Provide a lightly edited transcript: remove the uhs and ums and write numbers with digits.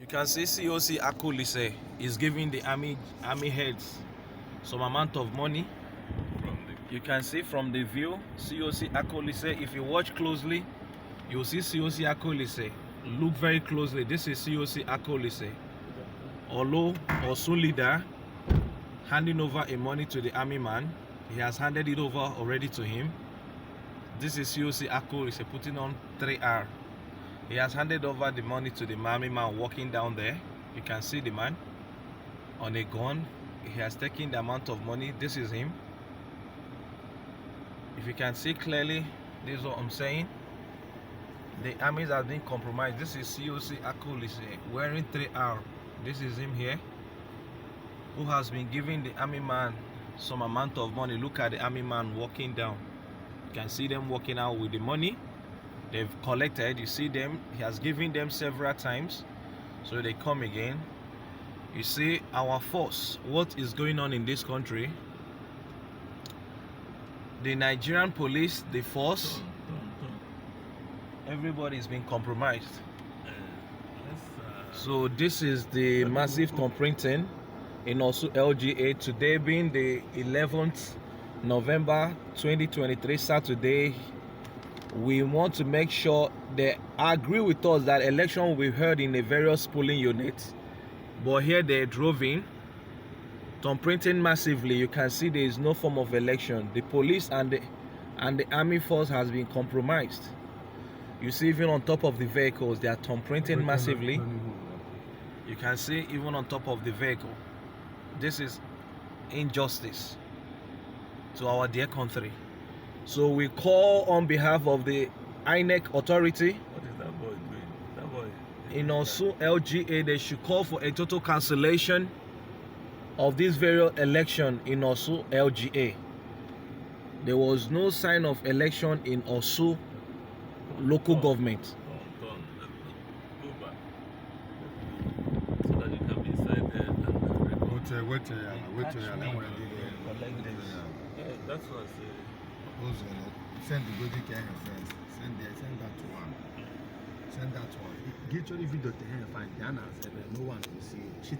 You can see COC Akaolisa is giving the army heads some amount of money. You can see from the view COC Akaolisa. If you watch closely, you'll see COC Akaolisa. Look very closely. This is COC Akaolisa. Olo Osun leader handing over a money to the army man. He has handed it over already to him. This is COC Akaolisa putting on 3R. He has handed over the money to the army man walking down there. You can see the man on a gun. He has taken the amount of money. This is him. If you can see clearly, this is what I'm saying. The armies have been compromised. This is COC Akaolisa wearing 3R. This is him here, who has been giving the army man some amount of money. Look at the army man walking down. You can see them walking out with the money they've collected. You see them, he has given them several times, so they come again. You see our force, what is going on in this country. The Nigerian police, the force, everybody is being compromised. So this is the massive thumb printing in also LGA, today being the 11th November 2023, Saturday. We want to make sure they agree with us that election will be held in the various polling units, but here they drove in, thumb printing massively. You can see there is no form of election. The police and the army force has been compromised. You see, even on top of the vehicles, they are thumb printing massively. You can see even on top of the vehicle. This is injustice to our dear country. So we call on behalf of the INEC authority. What is that boy doing? That boy In Osun LGA, they should call for a total cancellation of this very election in Osun LGA. There was no sign of election in Osun local government. Go back. So that you can be inside there and record. Wait till That's what I say. send the body care first. Send that to one. Send that one. Get your video to her, find Diana said no one will see. She